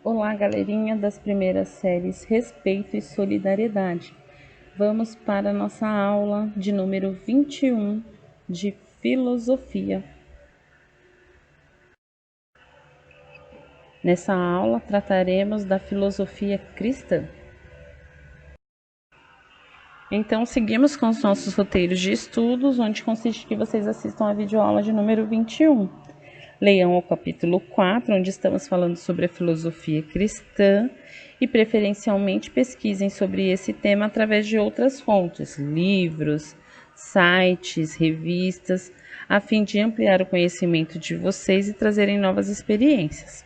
Olá, galerinha das primeiras séries Respeito e Solidariedade. Vamos para a nossa aula de número 21 de Filosofia. Nessa aula trataremos da filosofia cristã. Então, seguimos com os nossos roteiros de estudos, onde consiste que vocês assistam a videoaula de número 21. Leiam o capítulo 4, onde estamos falando sobre a filosofia cristã e, preferencialmente, pesquisem sobre esse tema através de outras fontes, livros, sites, revistas, a fim de ampliar o conhecimento de vocês e trazerem novas experiências.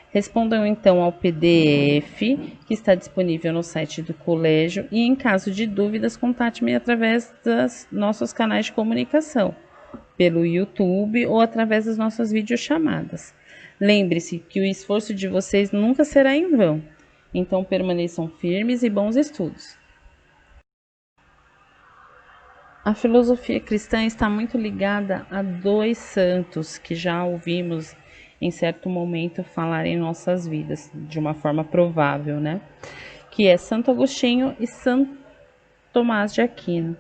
Respondam então ao PDF que está disponível no site do colégio e, em caso de dúvidas, contate-me através dos nossos canais de comunicação, pelo YouTube ou através das nossas videochamadas. Lembre-se que o esforço de vocês nunca será em vão, então permaneçam firmes e bons estudos. A filosofia cristã está muito ligada a dois santos que já ouvimos em certo momento falar em nossas vidas, de uma forma provável, né? Que é Santo Agostinho e Santo Tomás de Aquino.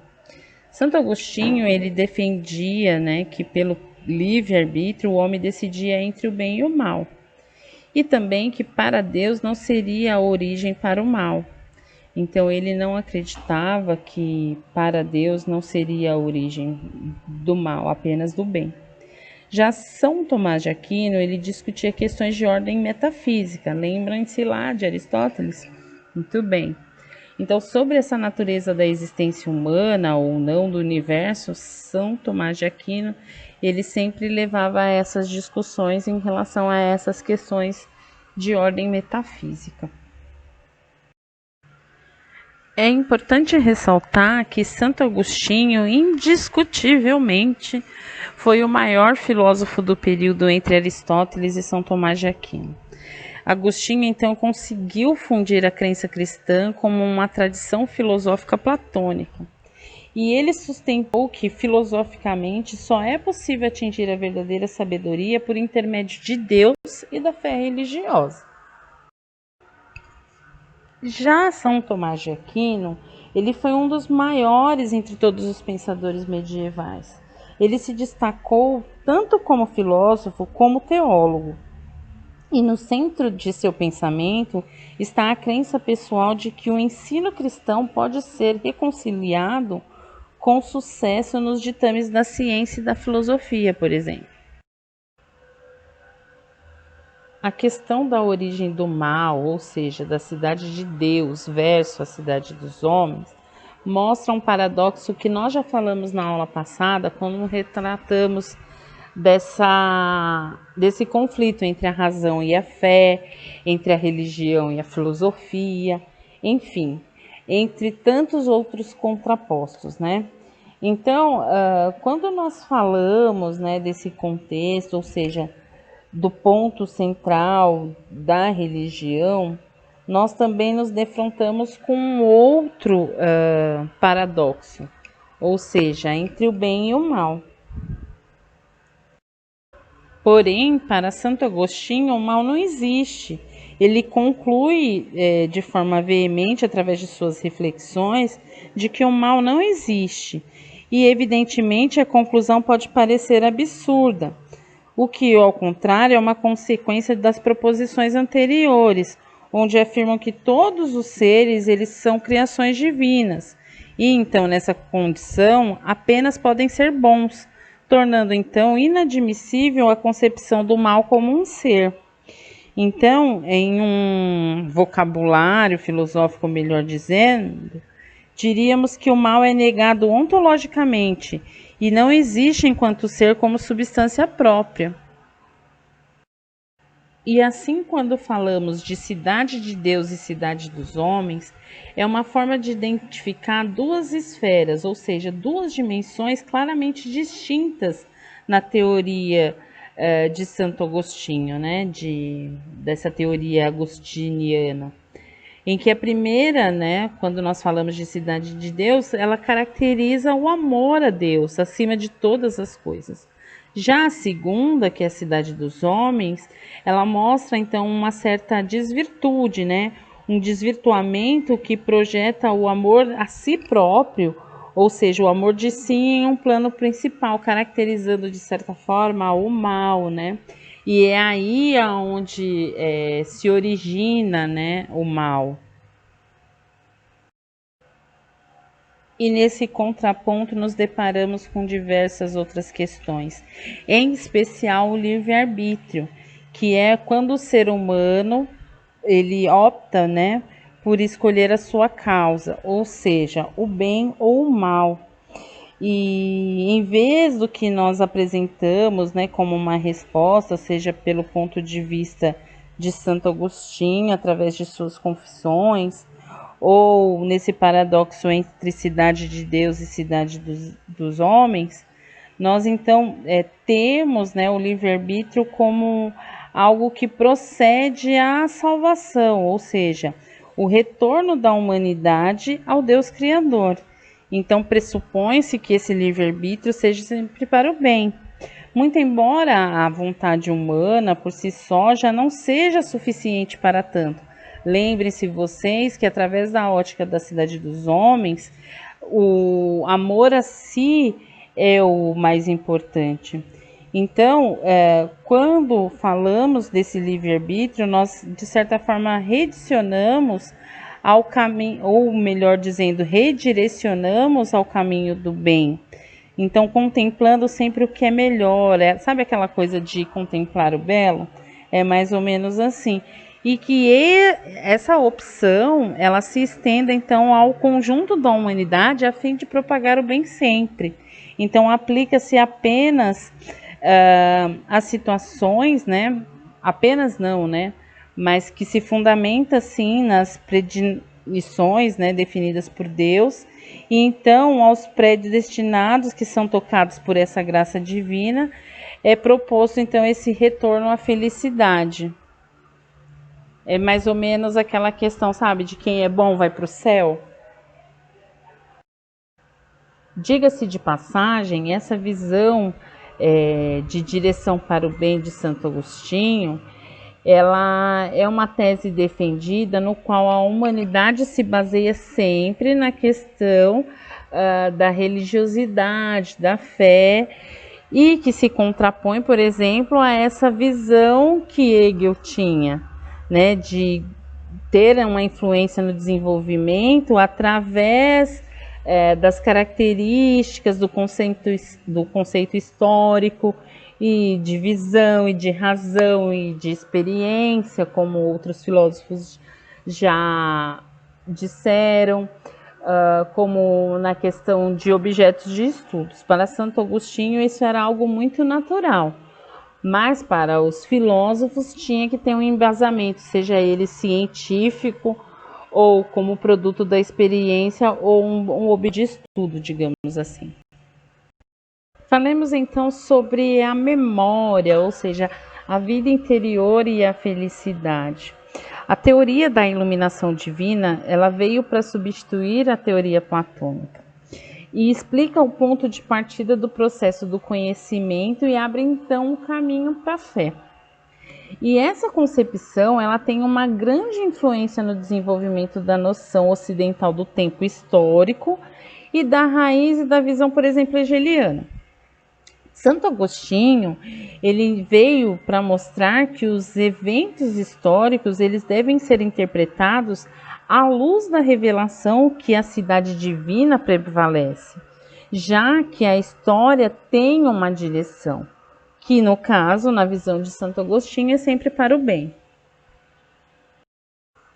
Santo Agostinho, ele defendia, né, que pelo livre-arbítrio o homem decidia entre o bem e o mal. E também que para Deus não seria a origem para o mal. Então ele não acreditava que para Deus não seria a origem do mal, apenas do bem. Já São Tomás de Aquino, ele discutia questões de ordem metafísica. Lembram-se lá de Aristóteles? Muito bem. Então, sobre essa natureza da existência humana ou não do universo, São Tomás de Aquino, ele sempre levava a essas discussões em relação a essas questões de ordem metafísica. É importante ressaltar que Santo Agostinho, indiscutivelmente, foi o maior filósofo do período entre Aristóteles e São Tomás de Aquino. Agostinho, então, conseguiu fundir a crença cristã como uma tradição filosófica platônica. E ele sustentou que, filosoficamente, só é possível atingir a verdadeira sabedoria por intermédio de Deus e da fé religiosa. Já São Tomás de Aquino, ele foi um dos maiores entre todos os pensadores medievais. Ele se destacou tanto como filósofo como teólogo. E no centro de seu pensamento está a crença pessoal de que o ensino cristão pode ser reconciliado com sucesso nos ditames da ciência e da filosofia, por exemplo. A questão da origem do mal, ou seja, da cidade de Deus versus a cidade dos homens, mostra um paradoxo que nós já falamos na aula passada, quando retratamos desse conflito entre a razão e a fé, entre a religião e a filosofia, enfim, entre tantos outros contrapostos, né? Então, quando nós falamos, né, desse contexto, ou seja, do ponto central da religião, nós também nos defrontamos com um outro paradoxo, ou seja, entre o bem e o mal. Porém, para Santo Agostinho, o mal não existe. Ele conclui de forma veemente, através de suas reflexões, de que o mal não existe. E, evidentemente, a conclusão pode parecer absurda, o que, ao contrário, é uma consequência das proposições anteriores, onde afirmam que todos os seres eles são criações divinas, e então, nessa condição, apenas podem ser bons, tornando então inadmissível a concepção do mal como um ser. Então, em um vocabulário filosófico, melhor dizendo, diríamos que o mal é negado ontologicamente e não existe enquanto ser como substância própria. E assim, quando falamos de cidade de Deus e cidade dos homens, é uma forma de identificar duas esferas, ou seja, duas dimensões claramente distintas na teoria de Santo Agostinho, né? Dessa teoria agostiniana. Em que a primeira, né, quando nós falamos de cidade de Deus, ela caracteriza o amor a Deus acima de todas as coisas. Já a segunda, que é a Cidade dos Homens, ela mostra então uma certa desvirtude, né? Um desvirtuamento que projeta o amor a si próprio, ou seja, o amor de si em um plano principal, caracterizando de certa forma o mal, né? E é aí onde se origina, né, o mal. E nesse contraponto nos deparamos com diversas outras questões, em especial o livre-arbítrio, que é quando o ser humano ele opta, né, por escolher a sua causa, ou seja, o bem ou o mal. E em vez do que nós apresentamos, né, como uma resposta, seja pelo ponto de vista de Santo Agostinho, através de suas confissões, ou nesse paradoxo entre cidade de Deus e cidade dos homens, nós então temos, né, o livre-arbítrio como algo que procede à salvação, ou seja, o retorno da humanidade ao Deus Criador. Então pressupõe-se que esse livre-arbítrio seja sempre para o bem. Muito embora a vontade humana por si só já não seja suficiente para tanto. Lembrem-se vocês que através da ótica da Cidade dos Homens, o amor a si é o mais importante. Então, quando falamos desse livre-arbítrio, nós, de certa forma, redicionamos ao caminho, ou melhor dizendo, redirecionamos ao caminho do bem. Então, contemplando sempre o que é melhor, sabe aquela coisa de contemplar o belo? É mais ou menos assim. E que essa opção, ela se estenda então ao conjunto da humanidade a fim de propagar o bem sempre. Então, aplica-se apenas as situações, né? Apenas não, né? Mas que se fundamenta sim nas predileções, né, definidas por Deus, e então aos predestinados que são tocados por essa graça divina é proposto então esse retorno à felicidade. É mais ou menos aquela questão, sabe, de quem é bom vai para o céu. Diga-se de passagem, essa visão de direção para o bem de Santo Agostinho, ela é uma tese defendida no qual a humanidade se baseia sempre na questão da religiosidade, da fé, e que se contrapõe, por exemplo, a essa visão que Hegel tinha, né, de ter uma influência no desenvolvimento através das características do conceito histórico e de visão e de razão e de experiência, como outros filósofos já disseram, como na questão de objetos de estudos. Para Santo Agostinho isso era algo muito natural, mas para os filósofos tinha que ter um embasamento, seja ele científico ou como produto da experiência ou um objeto de estudo, digamos assim. Falemos então sobre a memória, ou seja, a vida interior e a felicidade. A teoria da iluminação divina, ela veio para substituir a teoria platônica e explica o ponto de partida do processo do conhecimento e abre então o caminho para a fé. E essa concepção, ela tem uma grande influência no desenvolvimento da noção ocidental do tempo histórico e da raiz e da visão, por exemplo, hegeliana. Santo Agostinho, ele veio para mostrar que os eventos históricos, eles devem ser interpretados à luz da revelação que a cidade divina prevalece, já que a história tem uma direção, que no caso, na visão de Santo Agostinho, é sempre para o bem.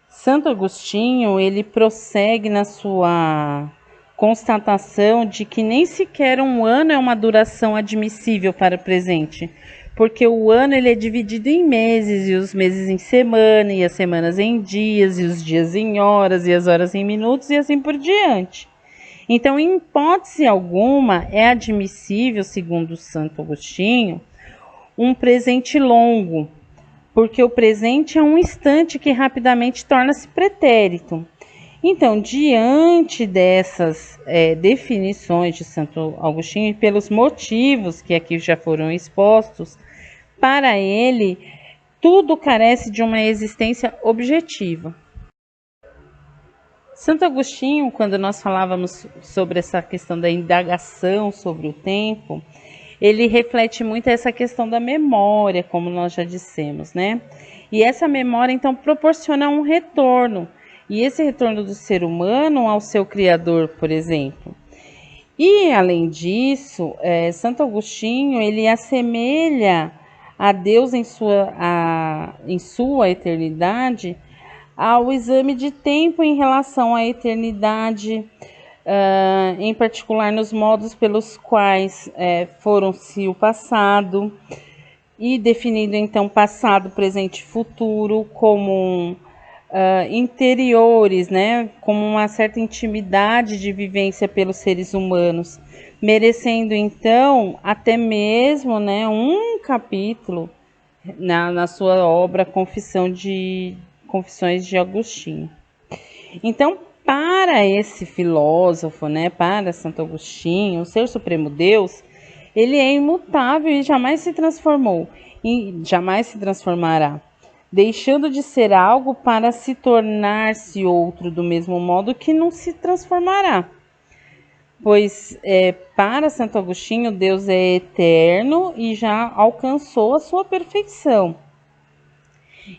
Santo Agostinho, ele prossegue na sua constatação de que nem sequer um ano é uma duração admissível para o presente, porque o ano ele é dividido em meses, e os meses em semana, e as semanas em dias, e os dias em horas, e as horas em minutos, e assim por diante. Então, em hipótese alguma, é admissível, segundo Santo Agostinho, um presente longo, porque o presente é um instante que rapidamente torna-se pretérito. Então, diante dessas definições de Santo Agostinho e pelos motivos que aqui já foram expostos, para ele, tudo carece de uma existência objetiva. Santo Agostinho, quando nós falávamos sobre essa questão da indagação sobre o tempo, ele reflete muito essa questão da memória, como nós já dissemos, né? E essa memória, então, proporciona um retorno. E esse retorno do ser humano ao seu Criador, por exemplo. E, além disso, Santo Agostinho, ele assemelha a Deus em sua eternidade ao exame de tempo em relação à eternidade, em particular nos modos pelos quais foram-se o passado, e definindo então passado, presente e futuro como interiores, né, como uma certa intimidade de vivência pelos seres humanos, merecendo então até mesmo, né, um capítulo na sua obra Confissões de Agostinho. Então, para esse filósofo, né, para Santo Agostinho, o Ser Supremo Deus, ele é imutável e jamais se transformou, e jamais se transformará, deixando de ser algo para se tornar-se outro do mesmo modo que não se transformará. Pois para Santo Agostinho, Deus é eterno e já alcançou a sua perfeição.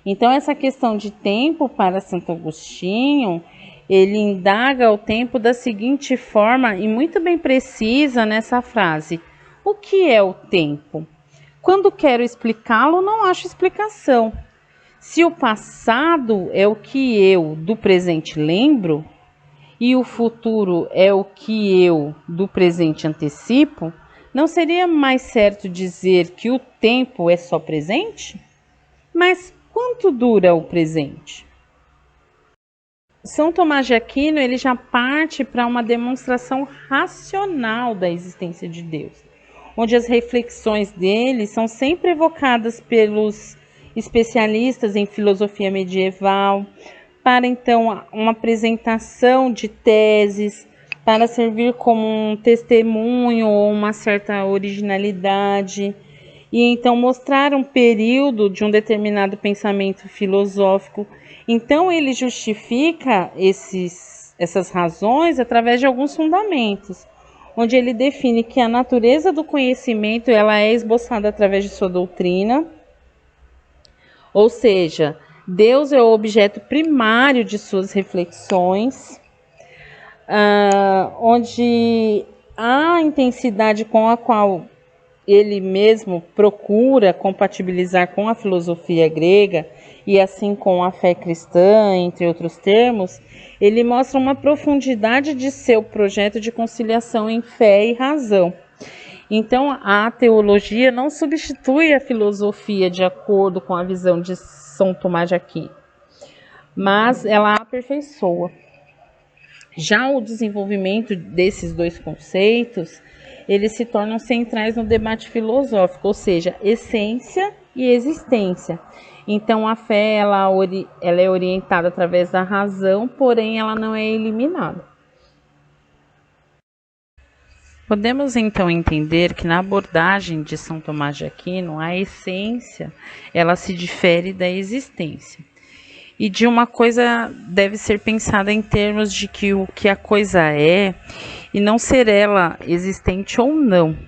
Então, essa questão de tempo para Santo Agostinho, ele indaga o tempo da seguinte forma e muito bem precisa nessa frase: o que é o tempo? Quando quero explicá-lo, não acho explicação. Se o passado é o que eu do presente lembro, e o futuro é o que eu do presente antecipo, não seria mais certo dizer que o tempo é só presente? Mas quanto dura o presente? São Tomás de Aquino, ele já parte para uma demonstração racional da existência de Deus, onde as reflexões dele são sempre evocadas pelos especialistas em filosofia medieval, para então uma apresentação de teses, para servir como um testemunho ou uma certa originalidade, e então mostrar um período de um determinado pensamento filosófico. Então ele justifica essas razões através de alguns fundamentos, onde ele define que a natureza do conhecimento ela é esboçada através de sua doutrina, ou seja, Deus é o objeto primário de suas reflexões, onde a intensidade com a qual ele mesmo procura compatibilizar com a filosofia grega e assim com a fé cristã, entre outros termos, ele mostra uma profundidade de seu projeto de conciliação em fé e razão. Então, a teologia não substitui a filosofia de acordo com a visão de São Tomás de Aquino, mas ela a aperfeiçoa. Já o desenvolvimento desses dois conceitos, eles se tornam centrais no debate filosófico, ou seja, essência e existência. Então, a fé ela é orientada através da razão, porém ela não é eliminada. Podemos então entender que na abordagem de São Tomás de Aquino, a essência ela se difere da existência. E de uma coisa deve ser pensada em termos de que o que a coisa é e não ser ela existente ou não.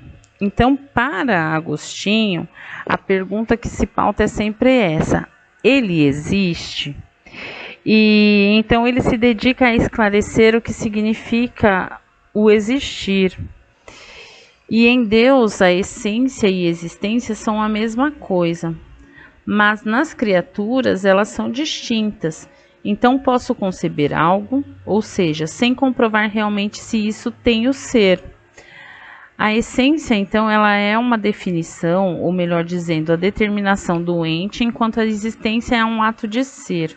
Então, para Agostinho, a pergunta que se pauta é sempre essa: ele existe? E então ele se dedica a esclarecer o que significa o existir. E em Deus, a essência e a existência são a mesma coisa, mas nas criaturas elas são distintas. Então posso conceber algo, ou seja, sem comprovar realmente se isso tem o ser. A essência, então, ela é uma definição, ou melhor dizendo, a determinação do ente, enquanto a existência é um ato de ser.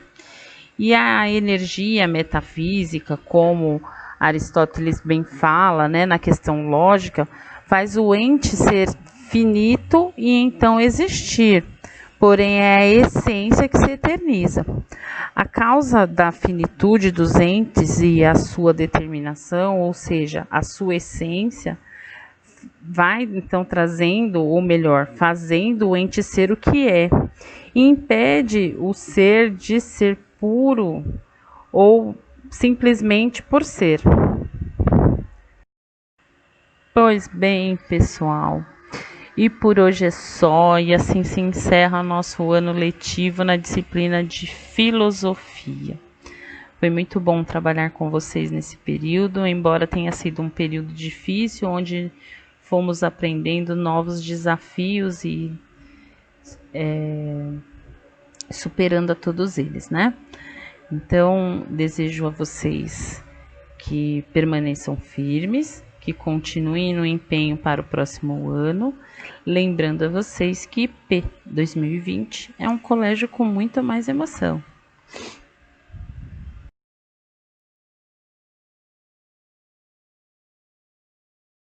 E a energia metafísica, como Aristóteles bem fala, né, na questão lógica, faz o ente ser finito e então existir. porém é a essência que se eterniza. A causa da finitude dos entes e a sua determinação, ou seja, a sua essência, vai então trazendo, ou melhor, fazendo o ente ser o que é, e impede o ser de ser puro ou simplesmente por ser. Pois bem, pessoal, e por hoje é só, e assim se encerra nosso ano letivo na disciplina de filosofia. Foi muito bom trabalhar com vocês nesse período, embora tenha sido um período difícil, onde fomos aprendendo novos desafios e superando a todos eles, né? Então, desejo a vocês que permaneçam firmes, que continuem no empenho para o próximo ano, lembrando a vocês que IP 2020 é um colégio com muita mais emoção.